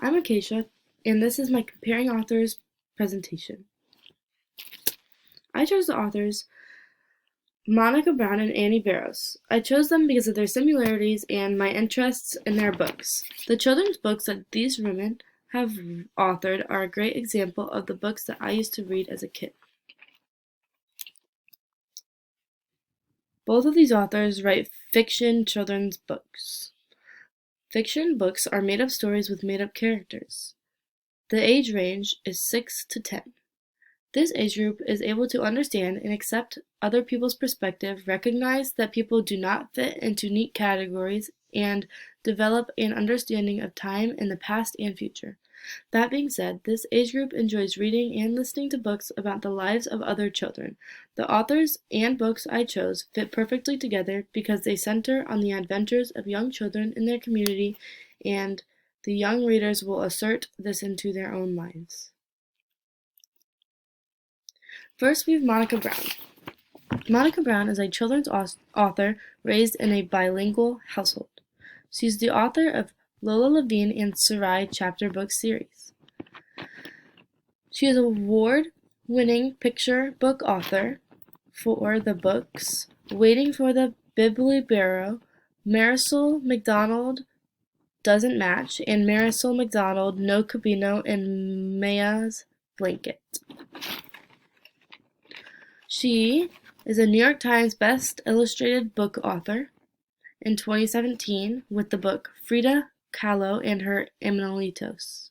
I'm Acacia, and this is my Comparing Authors presentation. I chose the authors Monica Brown and Annie Barros. I chose them because of their similarities and my interests in their books. The children's books that these women have authored are a great example of the books that I used to read as a kid. Both of these authors write fiction children's books. Fiction books are made-up stories with made-up characters. The age range is 6 to 10. This age group is able to understand and accept other people's perspective, recognize that people do not fit into neat categories, and develop an understanding of time in the past and future. That being said, this age group enjoys reading and listening to books about the lives of other children. The authors and books I chose fit perfectly together because they center on the adventures of young children in their community, and the young readers will assert this into their own lives. First, we have Monica Brown. Monica Brown is a children's author raised in a bilingual household. She's the author of Lola Levine and Sarai chapter book series. She is an award-winning picture book author for the books Waiting for the Bibliobarrow, Marisol McDonald Doesn't Match, and Marisol McDonald No Cabino and Maya's Blanket. She is a New York Times Best Illustrated Book author in 2017 with the book Frida Kahlo and Her Amanolitos.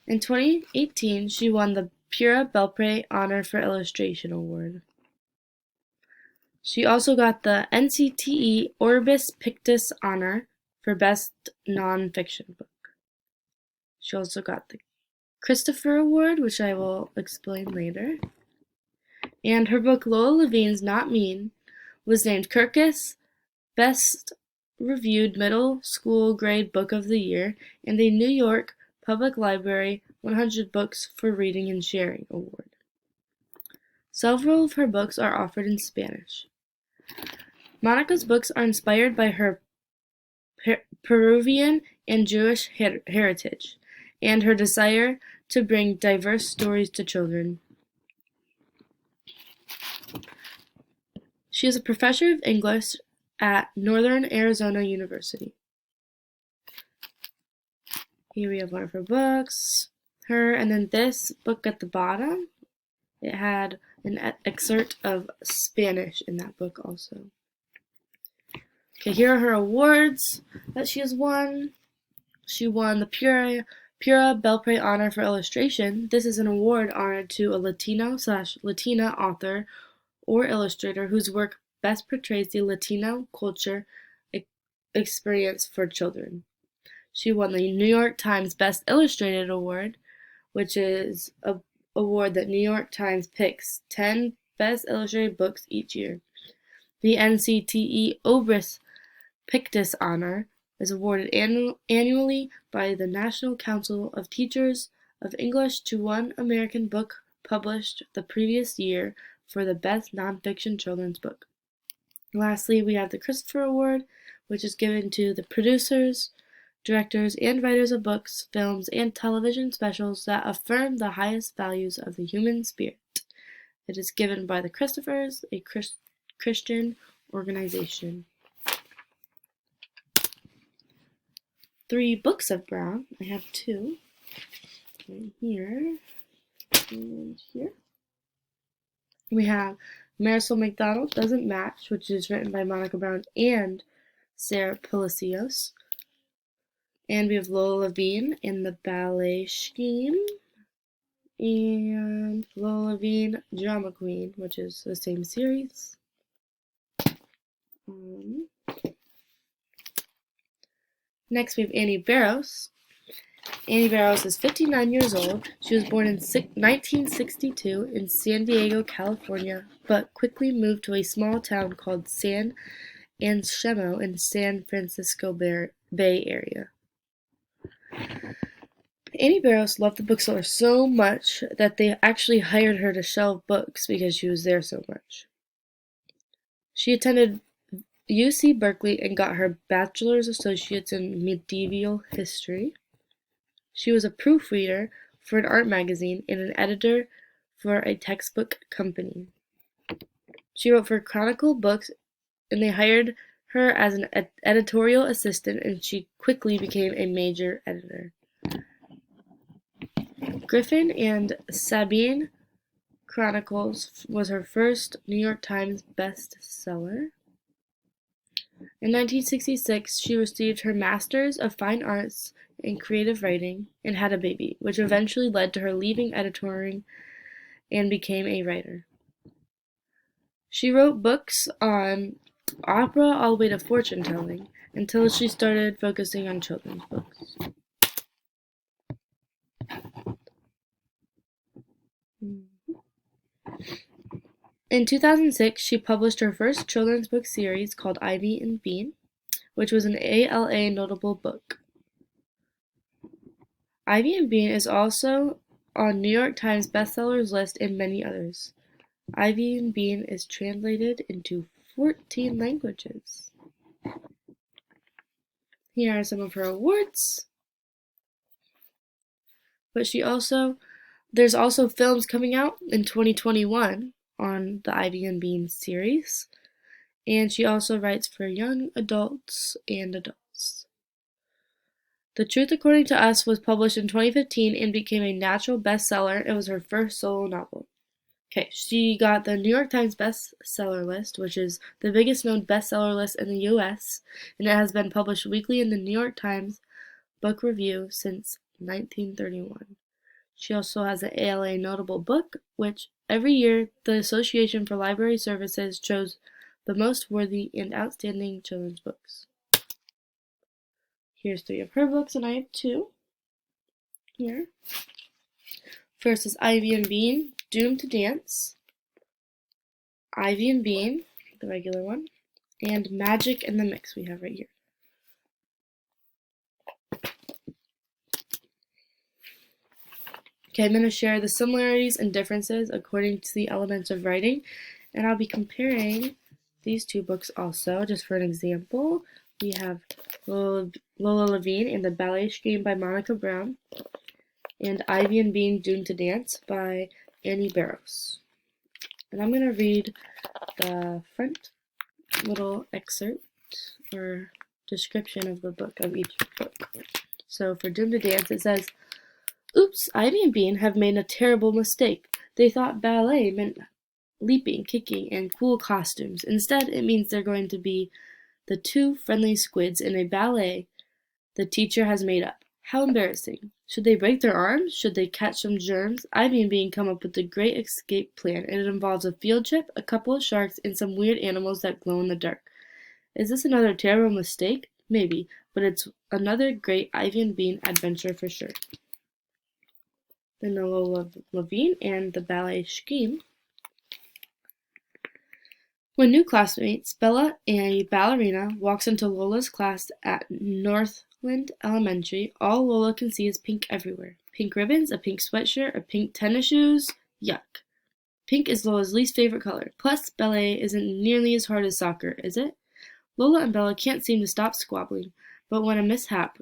In 2018, she won the Pura Belpré Honor for Illustration Award. She also got the NCTE Orbis Pictus Honor for Best Nonfiction Book. She also got the Christopher Award, which I will explain later. And her book Lola Levine's Not Mean was named Kirkus Best Reviewed Middle School Grade Book of the Year and a New York Public Library 100 Books for Reading and Sharing Award. Several of her books are offered in Spanish. Monica's books are inspired by her Peruvian and Jewish heritage and her desire to bring diverse stories to children. She is a professor of English at Northern Arizona University. Here we have one of her books, and then this book at the bottom, it had an excerpt of Spanish in that book also. Okay, here are her awards that she has won. She won the Pura Belpré Honor for Illustration. This is an award honored to a Latino/Latina author or illustrator whose work best portrays the Latino culture experience for children. She won the New York Times Best Illustrated Award, which is an award that New York Times picks 10 best illustrated books each year. The NCTE Orbis Pictus Honor is awarded annually by the National Council of Teachers of English to one American book published the previous year for the best nonfiction children's book. Lastly, we have the Christopher Award, which is given to the producers, directors, and writers of books, films, and television specials that affirm the highest values of the human spirit. It is given by the Christophers, a Christian organization. 3 books of Brown. I have 2. Right here and here. We have Marisol McDonald Doesn't Match, which is written by Monica Brown and Sarah Palacios. And we have Lola Levine in the Ballet Scheme. And Lola Levine Drama Queen, which is the same series. Next we have Annie Barros. Annie Barros is 59 years old. She was born in 1962 in San Diego, California, but quickly moved to a small town called San Anselmo in San Francisco Bay Area. Annie Barros loved the bookstore so much that they actually hired her to shelve books because she was there so much. She attended UC Berkeley and got her bachelor's associates in medieval history. She was a proofreader for an art magazine and an editor for a textbook company. She wrote for Chronicle Books, and they hired her as an editorial assistant, and she quickly became a major editor. Griffin and Sabine Chronicles was her first New York Times bestseller. In 1966, she received her Master's of Fine Arts in Creative Writing and had a baby, which eventually led to her leaving editorial and became a writer. She wrote books on opera all the way to fortune-telling until she started focusing on children's books. In 2006, she published her first children's book series called Ivy and Bean, which was an ALA notable book. Ivy and Bean is also on New York Times bestsellers list and many others. Ivy and Bean is translated into 14 languages. Here are some of her awards. But there's also films coming out in 2021 on the Ivy and Bean series. And she also writes for young adults and adults. The Truth According to Us was published in 2015 and became a national bestseller. It was her first solo novel. Okay, she got the New York Times bestseller list, which is the biggest known bestseller list in the U.S., and it has been published weekly in the New York Times Book Review since 1931. She also has an ALA notable book, which every year the Association for Library Services chose the most worthy and outstanding children's books. Here's 3 of her books, and I have 2 here. First is Ivy and Bean, Doomed to Dance, Ivy and Bean, the regular one, and Magic in the Mix we have right here. Okay, I'm going to share the similarities and differences according to the elements of writing, and I'll be comparing these 2 books also, just for an example. We have Lola Levine and the Ballet Scheme by Monica Brown, and Ivy and Bean, Doomed to Dance by Annie Barros. And I'm going to read the front little excerpt or description of the book, of each book. So for Doomed to Dance, it says, "Oops, Ivy and Bean have made a terrible mistake. They thought ballet meant leaping, kicking, and cool costumes. Instead, it means they're going to be the 2 friendly squids in a ballet the teacher has made up. How embarrassing. Should they break their arms? Should they catch some germs? Ivy and Bean come up with a great escape plan, and it involves a field trip, a couple of sharks, and some weird animals that glow in the dark. Is this another terrible mistake? Maybe, but it's another great Ivy and Bean adventure for sure." Then Lola Levine and the Ballet Scheme. When new classmates, Bella, a ballerina, walks into Lola's class at Northland Elementary, all Lola can see is pink everywhere. Pink ribbons, a pink sweatshirt, a pink tennis shoes. Yuck. Pink is Lola's least favorite color. Plus, ballet isn't nearly as hard as soccer, is it? Lola and Bella can't seem to stop squabbling, but when a mishap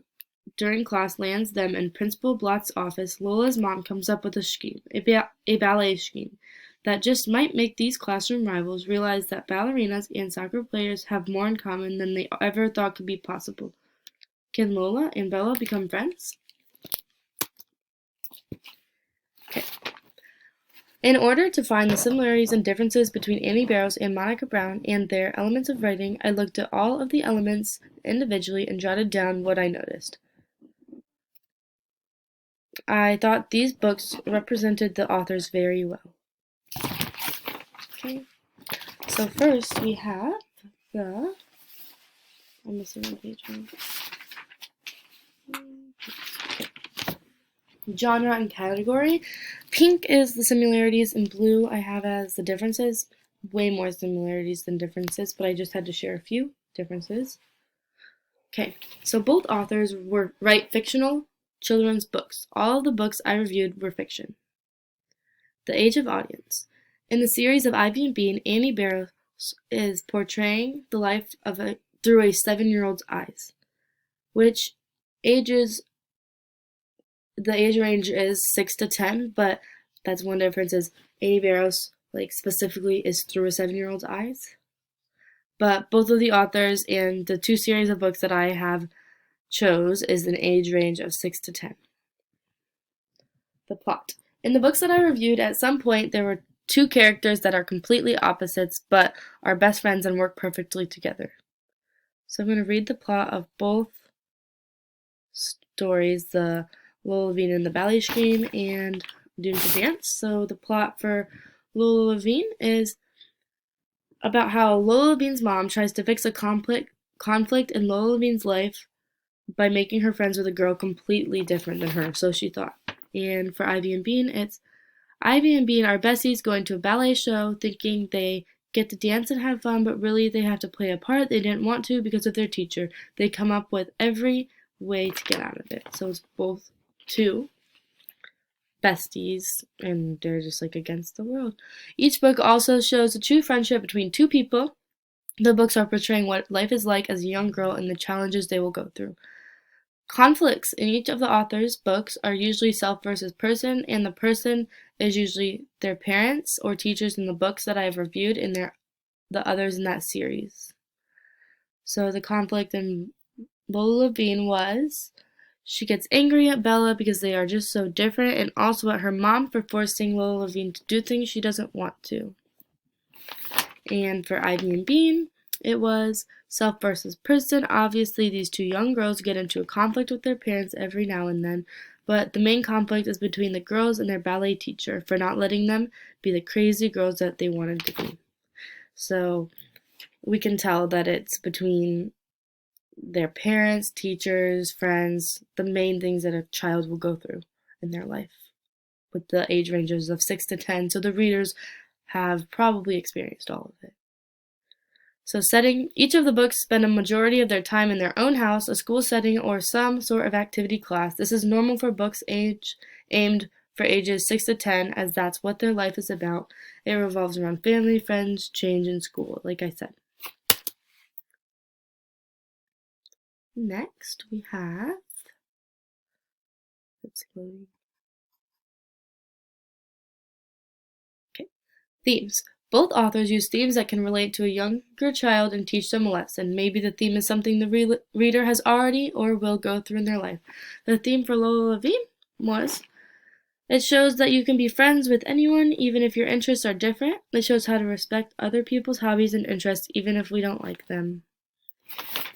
during class lands them in Principal Blott's office, Lola's mom comes up with a scheme, a ballet scheme, that just might make these classroom rivals realize that ballerinas and soccer players have more in common than they ever thought could be possible. Can Lola and Bella become friends? Okay. In order to find the similarities and differences between Annie Barros and Monica Brown and their elements of writing, I looked at all of the elements individually and jotted down what I noticed. I thought these books represented the authors very well. Okay, so first we have I'm missing one page. Okay. Genre and category. Pink is the similarities, and blue I have as the differences. Way more similarities than differences, but I just had to share a few differences. Okay, so both authors write fictional children's books. All of the books I reviewed were fiction. The age of audience. In the series of Ivy and Bean, Annie Barros is portraying the life through a 7-year-old's eyes, which ages the age range is 6 to 10, but that's one difference is Amy Barros, like specifically, is through a 7-year-old's eyes. But both of the authors and the 2 series of books that I have chose is an age range of 6 to 10. The plot. In the books that I reviewed, at some point there were 2 characters that are completely opposites but are best friends and work perfectly together. So I'm going to read the plot of both stories, the Lola Levine and the Ballet Scream and Doomed to Dance. So the plot for Lola Levine is about how Lola Levine's mom tries to fix a conflict in Lola Levine's life by making her friends with a girl completely different than her, so she thought. And for Ivy and Bean, it's Ivy and Bean are besties going to a ballet show thinking they get to dance and have fun, but really they have to play a part they didn't want to because of their teacher. They come up with every way to get out of it. So it's both 2 besties, and they're just like against the world. Each book also shows a true friendship between 2 people. The books are portraying what life is like as a young girl and the challenges they will go through. Conflicts in each of the author's books are usually self versus person, and the person is usually their parents or teachers in the books that I have reviewed and the others in that series. So the conflict in Lola Levine was she gets angry at Bella because they are just so different, and also at her mom for forcing Lola Levine to do things she doesn't want to. And for Ivy and Bean, it was self versus person. Obviously, these 2 young girls get into a conflict with their parents every now and then, but the main conflict is between the girls and their ballet teacher for not letting them be the crazy girls that they wanted to be. So we can tell that it's between their parents, teachers, friends, the main things that a child will go through in their life, with the age ranges of 6 to 10, so the readers have probably experienced all of it. So setting, each of the books spend a majority of their time in their own house, a school setting, or some sort of activity class. This is normal for books aimed for ages 6 to 10, as that's what their life is about. It revolves around family, friends, change, and school, like I said. Next, we have, let's go. Okay, themes. Both authors use themes that can relate to a younger child and teach them a lesson. Maybe the theme is something the reader has already or will go through in their life. The theme for Lola Levine was, it shows that you can be friends with anyone even if your interests are different. It shows how to respect other people's hobbies and interests even if we don't like them.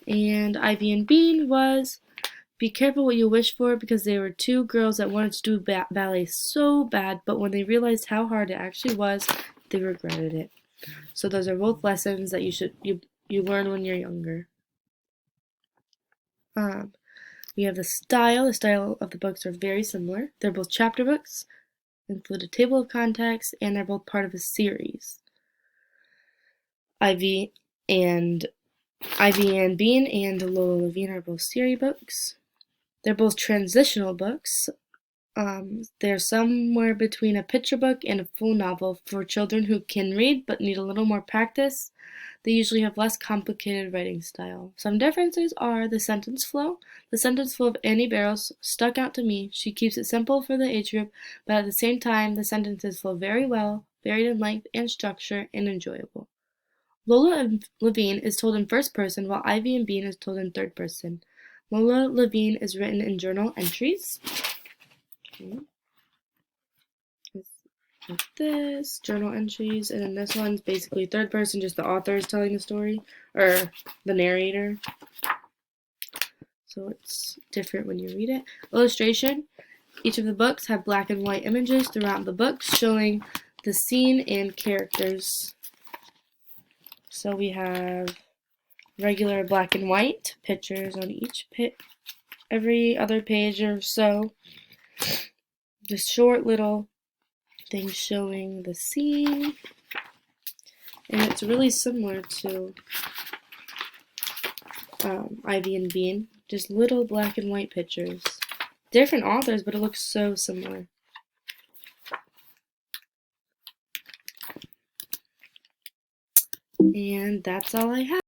And Ivy and Bean was, be careful what you wish for, because they were 2 girls that wanted to do ballet so bad, but when they realized how hard it actually was, they regretted it. So those are both lessons that you learn when you're younger. We have the style. The style of the books are very similar. They're both chapter books, include a table of contents, and they're both part of a series. Ivy and Bean and Lola Levine are both series books. They're both transitional books. They're somewhere between a picture book and a full novel for children who can read but need a little more practice. They usually have less complicated writing style. Some differences are the sentence flow. The sentence flow of Annie Barros stuck out to me. She keeps it simple for the age group, but at the same time, the sentences flow very well, varied in length and structure, and enjoyable. Lola Levine is told in first person, while Ivy and Bean is told in third person. Lola Levine is written in journal entries. Okay. Like this, journal entries, and then this one's basically third person, just the author is telling the story, or the narrator. So it's different when you read it. Illustration. Each of the books have black and white images throughout the books showing the scene and characters. So we have regular black and white pictures on each every other page or so. Just short little things showing the scene. And it's really similar to Ivy and Bean. Just little black and white pictures. Different authors, but it looks so similar. And that's all I have.